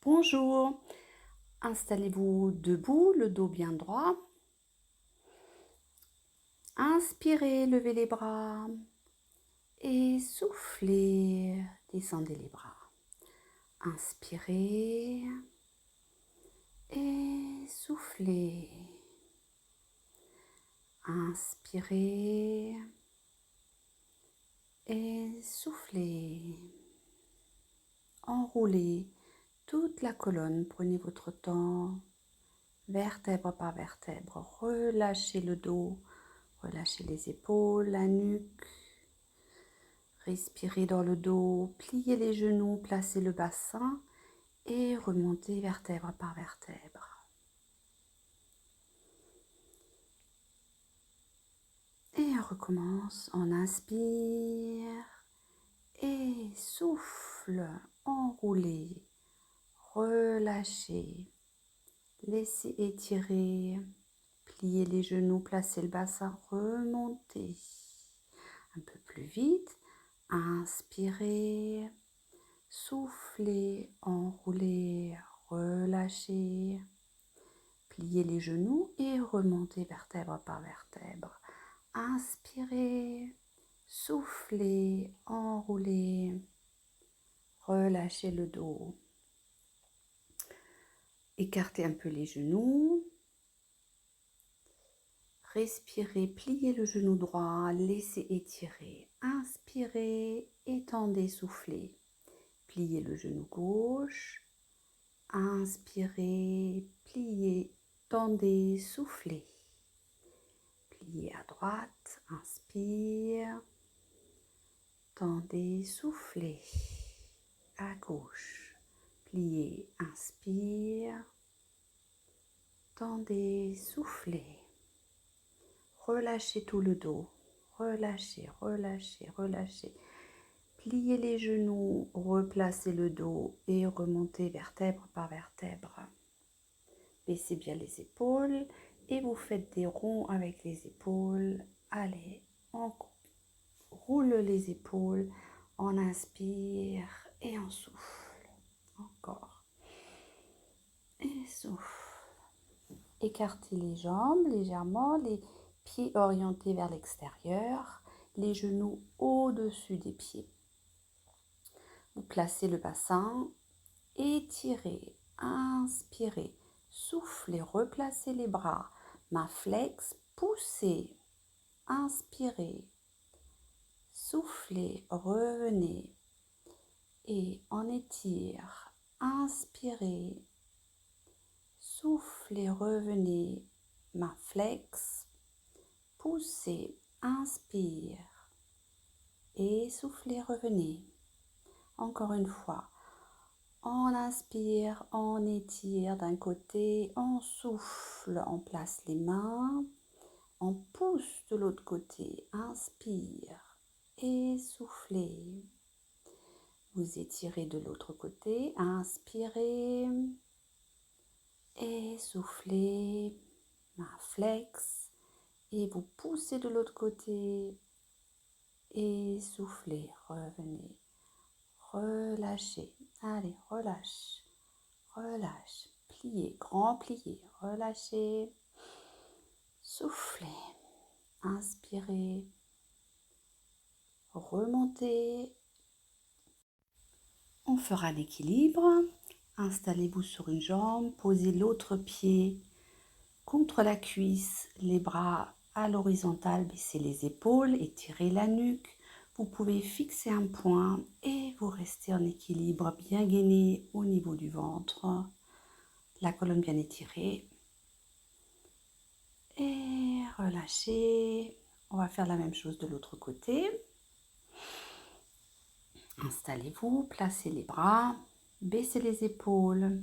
Bonjour, installez-vous debout, le dos bien droit. Inspirez, levez les bras et soufflez, descendez les bras. Inspirez et soufflez. Inspirez et soufflez. Enroulez toute la colonne, prenez votre temps, vertèbre par vertèbre. Relâchez le dos, relâchez les épaules, la nuque. Respirez dans le dos, pliez les genoux, placez le bassin et remontez vertèbre par vertèbre. Et on recommence, on inspire et souffle, enroulez, relâchez, laissez étirer, pliez les genoux, placez le bassin, remontez. Un peu plus vite, inspirez. Soufflez, enroulez, relâchez, pliez les genoux et remontez vertèbre par vertèbre. Inspirez, soufflez, enroulez, relâchez le dos. Écartez un peu les genoux. Respirez, pliez le genou droit, laissez étirer. Inspirez, étendez, soufflez. Pliez le genou gauche. Inspirez, pliez, tendez, soufflez. Pliez à droite, inspire, tendez, soufflez. À gauche, pliez, inspire, tendez, soufflez. Relâchez tout le dos, relâchez, relâchez, relâchez. Pliez les genoux, replacez le dos et remontez vertèbre par vertèbre. Baissez bien les épaules et vous faites des ronds avec les épaules. Allez, on roule les épaules, on inspire et on souffle. Encore. Et souffle. Écartez les jambes légèrement, les pieds orientés vers l'extérieur, les genoux au-dessus des pieds. Vous placez le bassin, étirez, inspirez. Soufflez, replacez les bras, main flex, poussez, inspirez, soufflez, revenez et on étire, inspirez, soufflez, revenez, main flex, poussez, inspire et soufflez, revenez. Encore une fois. On inspire, on étire d'un côté, on souffle, on place les mains, on pousse de l'autre côté, inspire et soufflez. Vous étirez de l'autre côté, inspirez et soufflez, main flex et vous poussez de l'autre côté et soufflez, revenez, relâchez, allez, relâche. Relâche, pliez, grand plié, relâchez, soufflez, inspirez, remontez. On fera l'équilibre. Installez-vous sur une jambe, posez l'autre pied contre la cuisse, les bras à l'horizontale, baissez les épaules, étirez la nuque. Vous pouvez fixer un point et vous restez en équilibre, bien gainé au niveau du ventre. La colonne bien étirée. Et relâchez. On va faire la même chose de l'autre côté. Installez-vous, placez les bras, baissez les épaules.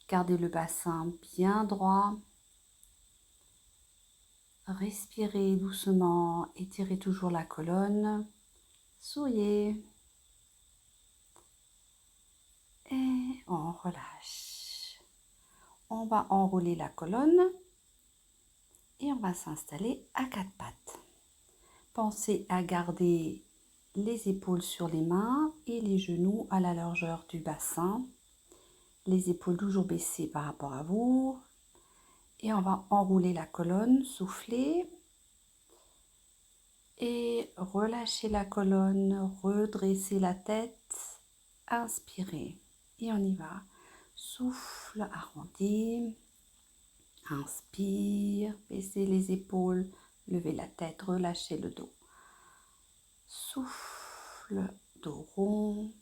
Gardez le bassin bien droit. Respirez doucement, étirez toujours la colonne. Souriez. Et on relâche. On va enrouler la colonne et on va s'installer à quatre pattes. Pensez à garder les épaules sur les mains et les genoux à la largeur du bassin. les épaules toujours baissées par rapport à vous. Et on va enrouler la colonne, souffler. Et relâcher la colonne, redresser la tête, inspirez. Et on y va. Souffle, arrondi. Inspire, baissez les épaules, levez la tête, relâchez le dos. Souffle, dos rond.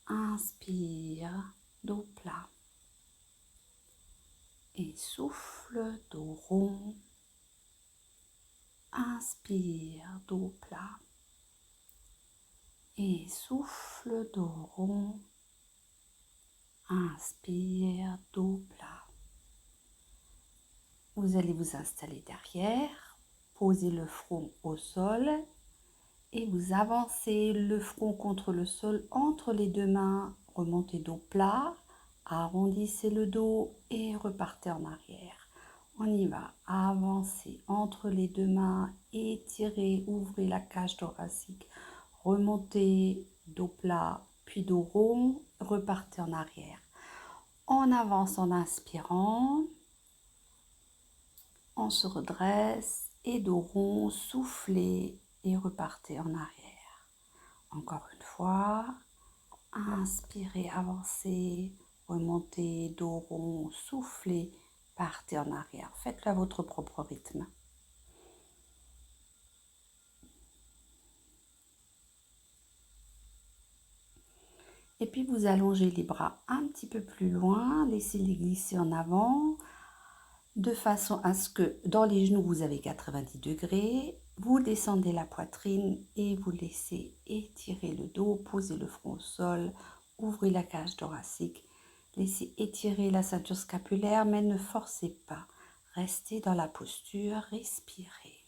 Inspire, dos plat. Et souffle, dos rond. Inspire, dos plat. Et souffle, dos rond. Inspire, dos plat. Vous allez vous installer derrière, posez le front au sol et vous avancez le front contre le sol entre les deux mains. Remontez dos plat, arrondissez le dos et repartez en arrière. On y va, avancez entre les deux mains, étirez, ouvrez la cage thoracique, remontez dos plat, puis dos rond, repartez en arrière. On avance en inspirant. On se redresse et dos rond, soufflez et repartez en arrière. Encore une fois, inspirez, avancez, remontez, dos rond, soufflez, partez en arrière. Faites-le à votre propre rythme. Et puis vous allongez les bras un petit peu plus loin, laissez-les glisser en avant, de façon à ce que dans les genoux, vous avez 90 degrés. Vous descendez la poitrine et vous laissez étirer le dos, posez le front au sol, ouvrez la cage thoracique, laissez étirer la ceinture scapulaire, mais ne forcez pas. Restez dans la posture, respirez.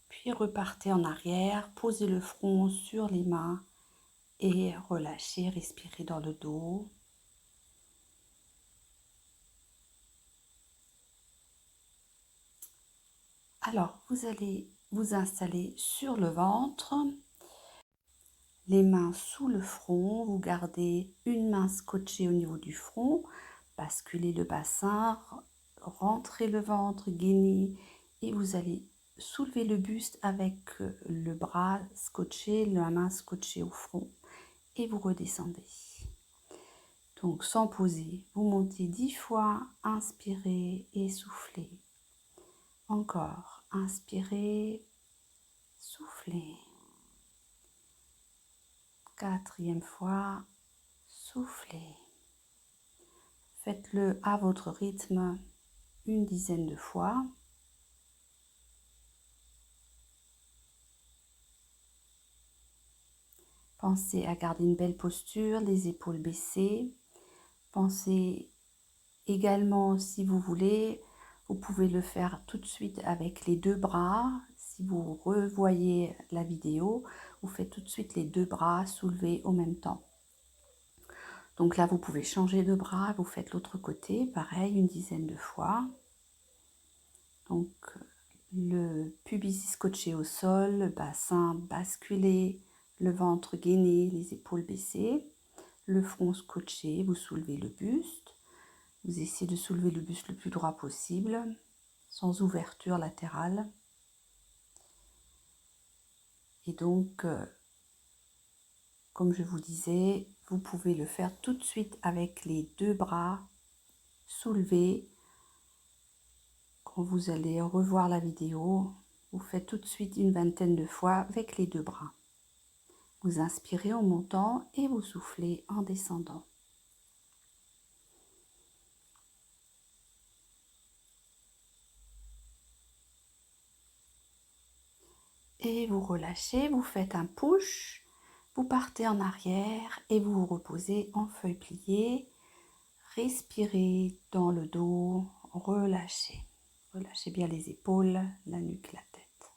Puis repartez en arrière, posez le front sur les mains et relâchez, respirez dans le dos. Alors, vous allez vous installer sur le ventre, les mains sous le front, vous gardez une main scotchée au niveau du front, basculez le bassin, rentrez le ventre, gainez et vous allez soulever le buste avec le bras scotché, la main scotchée au front et vous redescendez. Donc sans poser, vous montez 10 fois, inspirez et soufflez. Encore, inspirez, soufflez. 4e fois, soufflez. Faites-le à votre rythme une dizaine de fois. Pensez à garder une belle posture, les épaules baissées. Pensez également, si vous voulez, vous pouvez le faire tout de suite avec les deux bras. Si vous revoyez la vidéo, vous faites tout de suite les deux bras soulevés au même temps. Donc là, vous pouvez changer de bras, vous faites l'autre côté, pareil, une dizaine de fois. Donc, le pubis scotché au sol, le bassin basculé, le ventre gainé, les épaules baissées, le front scotché, vous soulevez le buste. Vous essayez de soulever le buste le plus droit possible, sans ouverture latérale. Et donc, comme je vous disais, vous pouvez le faire tout de suite avec les deux bras soulevés. Quand vous allez revoir la vidéo, vous faites tout de suite une vingtaine de fois avec les deux bras. Vous inspirez en montant et vous soufflez en descendant. Et vous relâchez, vous faites un push, vous partez en arrière et vous vous reposez en feuille pliée. Respirez dans le dos, relâchez. Relâchez bien les épaules, la nuque, la tête.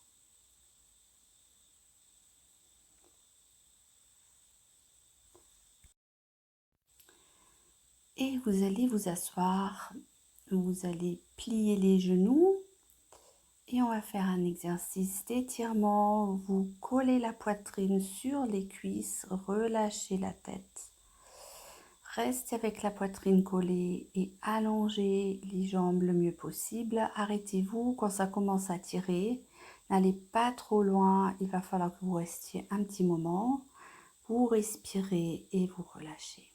Et vous allez vous asseoir, vous allez plier les genoux Et on va faire un exercice d'étirement. Vous collez la poitrine sur les cuisses, relâchez la tête. Restez avec la poitrine collée et allongez les jambes le mieux possible. Arrêtez-vous quand ça commence à tirer. N'allez pas trop loin, il va falloir que vous restiez un petit moment. Vous respirez et vous relâchez.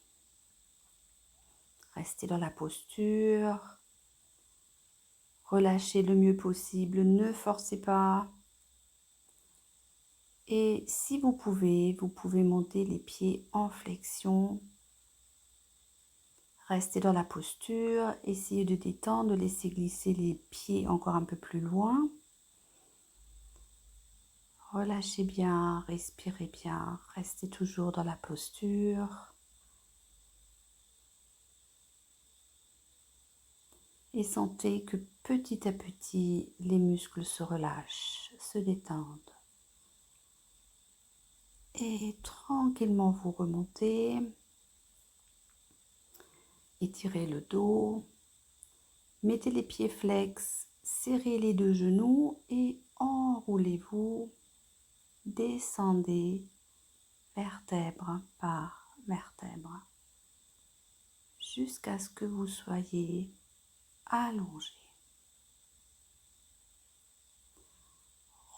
Restez dans la posture. Relâchez le mieux possible, ne forcez pas. Et si vous pouvez monter les pieds en flexion. Restez dans la posture, essayez de détendre, de laisser glisser les pieds encore un peu plus loin. Relâchez bien, respirez bien, restez toujours dans la posture. Et sentez que petit à petit, les muscles se relâchent, se détendent. Et tranquillement, vous remontez. Étirez le dos. Mettez les pieds flex, serrez les deux genoux et enroulez-vous. Descendez vertèbre par vertèbre jusqu'à ce que vous soyez allongé.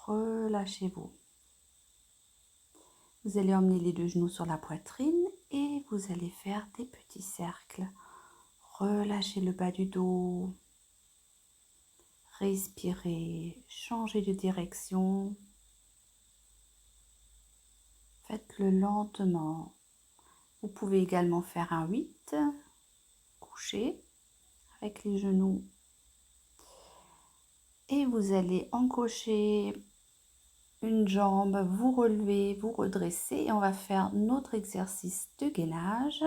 Relâchez-vous. Vous allez emmener les deux genoux sur la poitrine et vous allez faire des petits cercles. Relâchez le bas du dos. Respirez, changez de direction. Faites-le lentement. Vous pouvez également faire un 8, couché avec les genoux. Et vous allez encocher une jambe, vous relevez, vous redressez et on va faire notre exercice de gainage.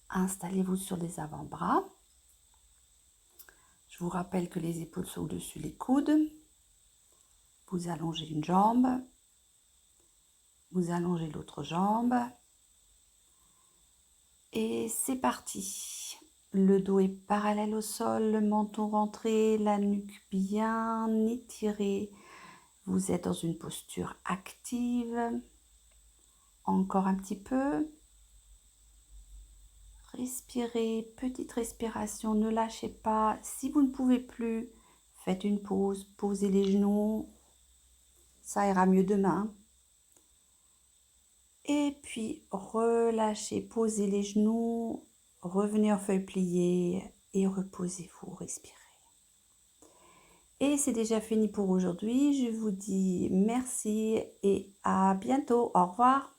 Installez-vous sur les avant-bras. Je vous rappelle que les épaules sont au-dessus des coudes. Vous allongez une jambe. Vous allongez l'autre jambe. Et c'est parti. Le dos est parallèle au sol, le menton rentré, la nuque bien étirée. Vous êtes dans une posture active. Encore un petit peu. Respirez, petite respiration, ne lâchez pas. Si vous ne pouvez plus, faites une pause, posez les genoux. Ça ira mieux demain. Et puis relâchez, posez les genoux, revenez en feuille pliée et reposez-vous, respirez. Et c'est déjà fini pour aujourd'hui. Je vous dis merci et à bientôt. Au revoir.